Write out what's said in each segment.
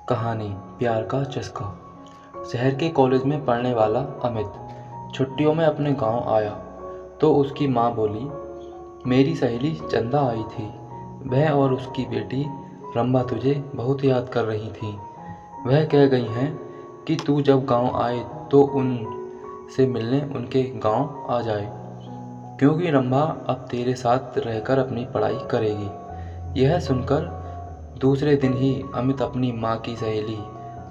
कहानी प्यार का चस्का। शहर के कॉलेज में पढ़ने वाला अमित छुट्टियों में अपने गांव आया तो उसकी माँ बोली, मेरी सहेली चंदा आई थी। वह और उसकी बेटी रंभा तुझे बहुत याद कर रही थी। वह कह गई हैं कि तू जब गांव आए तो उनसे मिलने उनके गांव आ जाए, क्योंकि रंभा अब तेरे साथ रहकर अपनी पढ़ाई करेगी। यह सुनकर दूसरे दिन ही अमित अपनी माँ की सहेली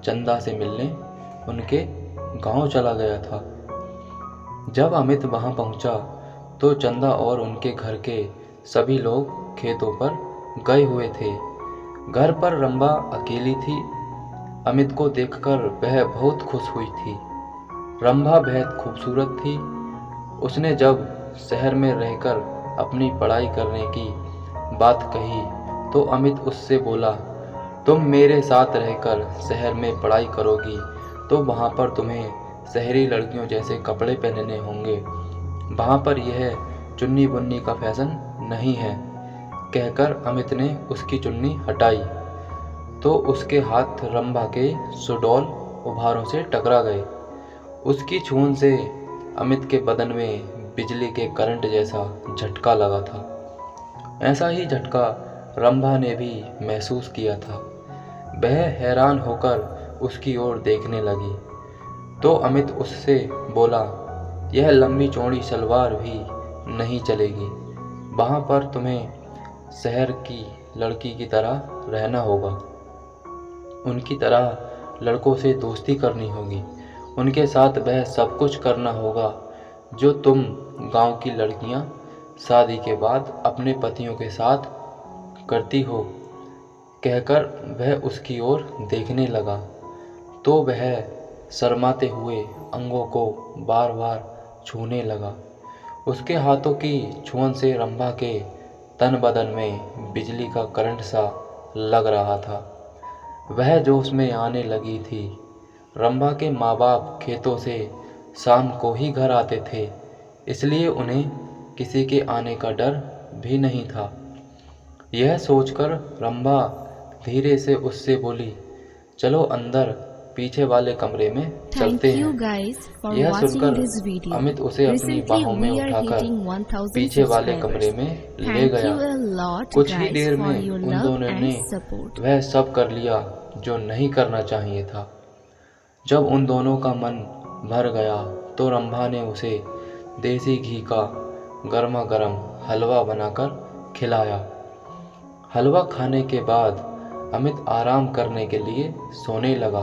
चंदा से मिलने उनके गांव चला गया था। जब अमित वहां पहुंचा तो चंदा और उनके घर के सभी लोग खेतों पर गए हुए थे। घर पर रंभा अकेली थी। अमित को देखकर वह बहुत खुश हुई थी। रंभा बेहद खूबसूरत थी। उसने जब शहर में रहकर अपनी पढ़ाई करने की बात कही तो अमित उससे बोला, तुम मेरे साथ रहकर शहर में पढ़ाई करोगी तो वहाँ पर तुम्हें शहरी लड़कियों जैसे कपड़े पहनने होंगे। वहाँ पर यह चुन्नी बुन्नी का फैशन नहीं है। कहकर अमित ने उसकी चुन्नी हटाई तो उसके हाथ रंभा के सुडौल उभारों से टकरा गए। उसकी छून से अमित के बदन में बिजली के करंट जैसा झटका लगा था। ऐसा ही झटका रंभा ने भी महसूस किया था। वह हैरान होकर उसकी ओर देखने लगी तो अमित उससे बोला, यह लंबी चौड़ी सलवार भी नहीं चलेगी। वहाँ पर तुम्हें शहर की लड़की की तरह रहना होगा। उनकी तरह लड़कों से दोस्ती करनी होगी। उनके साथ वह सब कुछ करना होगा जो तुम गांव की लड़कियां शादी के बाद अपने पतियों के साथ करती हो। कहकर वह उसकी ओर देखने लगा तो वह शर्माते हुए अंगों को बार बार छूने लगा। उसके हाथों की छुअन से रंभा के तन बदन में बिजली का करंट सा लग रहा था। वह जोश में आने लगी थी। रंभा के माँ बाप खेतों से शाम को ही घर आते थे, इसलिए उन्हें किसी के आने का डर भी नहीं था। यह सोचकर रंभा धीरे से उससे बोली, चलो अंदर पीछे वाले कमरे में चलते हैं। यह सुनकर अमित उसे अपनी बाहों में उठाकर पीछे वाले कमरे में ले गया। कुछ ही देर में उन दोनों ने वह सब कर लिया जो नहीं करना चाहिए था। जब उन दोनों का मन भर गया तो रंभा ने उसे देसी घी का गर्मा गर्म हलवा बनाकर खिलाया। हलवा खाने के बाद अमित आराम करने के लिए सोने लगा।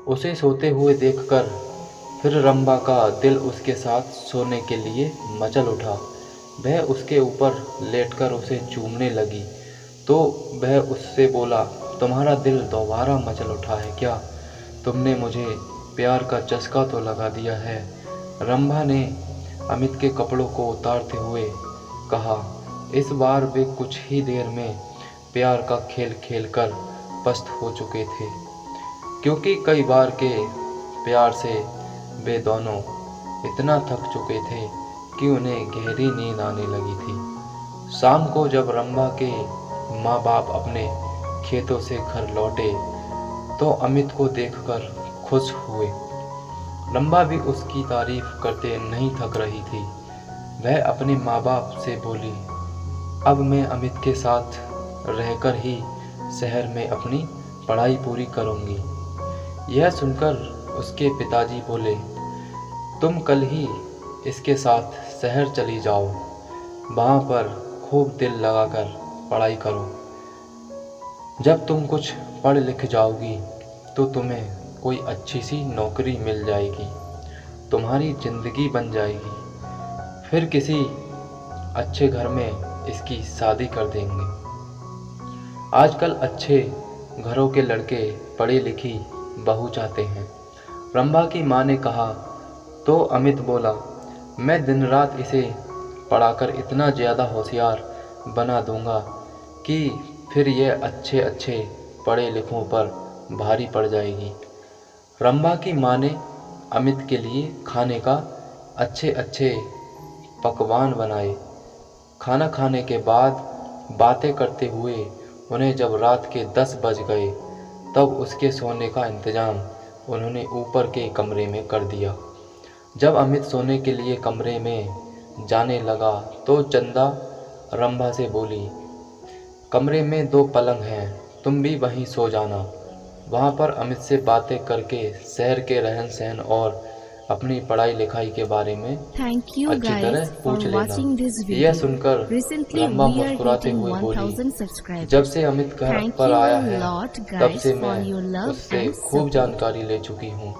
उसे सोते हुए देखकर फिर रंभा का दिल उसके साथ सोने के लिए मचल उठा। वह उसके ऊपर लेटकर उसे चूमने लगी तो वह उससे बोला, तुम्हारा दिल दोबारा मचल उठा है क्या? तुमने मुझे प्यार का चस्का तो लगा दिया है। रंभा ने अमित के कपड़ों को उतारते हुए कहा। इस बार वे कुछ ही देर में प्यार का खेल खेलकर पस्त हो चुके थे, क्योंकि कई बार के प्यार से वे दोनों इतना थक चुके थे कि उन्हें गहरी नींद आने लगी थी। शाम को जब रंभा के माँ बाप अपने खेतों से घर लौटे तो अमित को देखकर खुश हुए। रंभा भी उसकी तारीफ करते नहीं थक रही थी। वह अपने माँ बाप से बोली, अब मैं अमित के साथ रहकर ही शहर में अपनी पढ़ाई पूरी करूंगी। यह सुनकर उसके पिताजी बोले, तुम कल ही इसके साथ शहर चली जाओ। वहाँ पर खूब दिल लगाकर पढ़ाई करो। जब तुम कुछ पढ़ लिख जाओगी तो तुम्हें कोई अच्छी सी नौकरी मिल जाएगी, तुम्हारी ज़िंदगी बन जाएगी। फिर किसी अच्छे घर में इसकी शादी कर देंगे। आजकल अच्छे घरों के लड़के पढ़ी लिखी बहू चाहते हैं। रंभा की माँ ने कहा तो अमित बोला, मैं दिन रात इसे पढ़ाकर इतना ज़्यादा होशियार बना दूंगा कि फिर यह अच्छे अच्छे पढ़े लिखों पर भारी पड़ जाएगी। रंभा की माँ ने अमित के लिए खाने का अच्छे अच्छे पकवान बनाए। खाना खाने के बाद बातें करते हुए उन्हें जब रात के 10 बज गए तब उसके सोने का इंतज़ाम उन्होंने ऊपर के कमरे में कर दिया। जब अमित सोने के लिए कमरे में जाने लगा तो चंदा रंभा से बोली, कमरे में 2 पलंग हैं, तुम भी वहीं सो जाना। वहाँ पर अमित से बातें करके शहर के रहन सहन और अपनी पढ़ाई लिखाई के बारे में अच्छी तरह पूछ लेना। यह सुनकर रंभा मुस्कुराते हुए बोली, जब से अमित घर पर आया है तब से मैं उससे खूब जानकारी ले चुकी हूँ।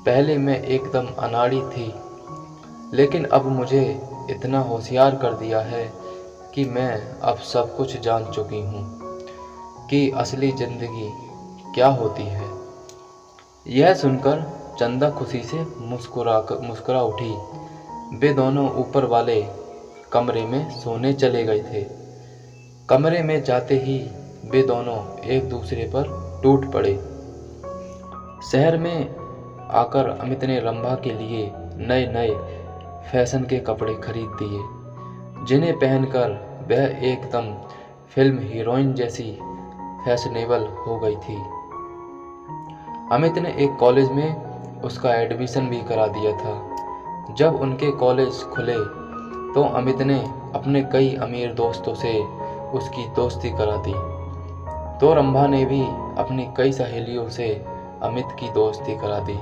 पहले मैं एकदम अनाड़ी थी, लेकिन अब मुझे इतना होशियार कर दिया है कि मैं अब सब कुछ जान चुकी हूँ कि असली ज़िंदगी क्या होती है। यह सुनकर चंदा खुशी से मुस्कुरा उठी। वे दोनों ऊपर वाले कमरे में सोने चले गए थे। कमरे में जाते ही वे दोनों एक दूसरे पर टूट पड़े। शहर में आकर अमित ने रंभा के लिए नए नए फैशन के कपड़े खरीद दिए, जिन्हें पहनकर वह एकदम फिल्म हीरोइन जैसी फैशनेबल हो गई थी। अमित ने एक कॉलेज में उसका एडमिशन भी करा दिया था। जब उनके कॉलेज खुले तो अमित ने अपने कई अमीर दोस्तों से उसकी दोस्ती करा दी, तो रंभा ने भी अपनी कई सहेलियों से अमित की दोस्ती करा दी।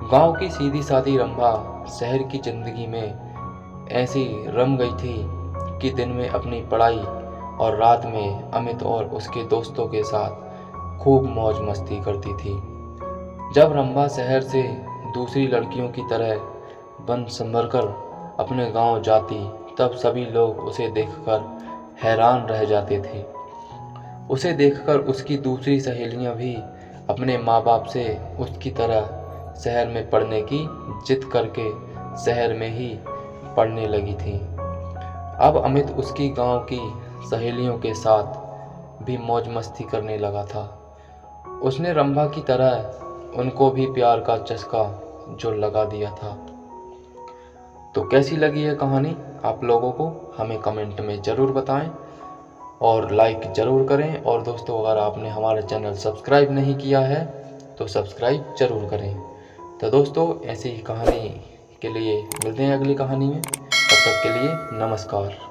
गांव की सीधी सादी रंभा शहर की ज़िंदगी में ऐसी रम गई थी कि दिन में अपनी पढ़ाई और रात में अमित और उसके दोस्तों के साथ खूब मौज मस्ती करती थी। जब रंभा शहर से दूसरी लड़कियों की तरह बन संभर कर अपने गांव जाती तब सभी लोग उसे देखकर हैरान रह जाते थे। उसे देखकर उसकी दूसरी सहेलियां भी अपने माँ बाप से उसकी तरह शहर में पढ़ने की जिद करके शहर में ही पढ़ने लगी थी। अब अमित उसकी गांव की सहेलियों के साथ भी मौज मस्ती करने लगा था। उसने रंभा की तरह उनको भी प्यार का चस्का जो लगा दिया था। तो कैसी लगी यह कहानी आप लोगों को हमें कमेंट में ज़रूर बताएं और लाइक ज़रूर करें। और दोस्तों, अगर आपने हमारा चैनल सब्सक्राइब नहीं किया है तो सब्सक्राइब ज़रूर करें। तो दोस्तों, ऐसी ही कहानी के लिए मिलते हैं अगली कहानी में। तब तक के लिए नमस्कार।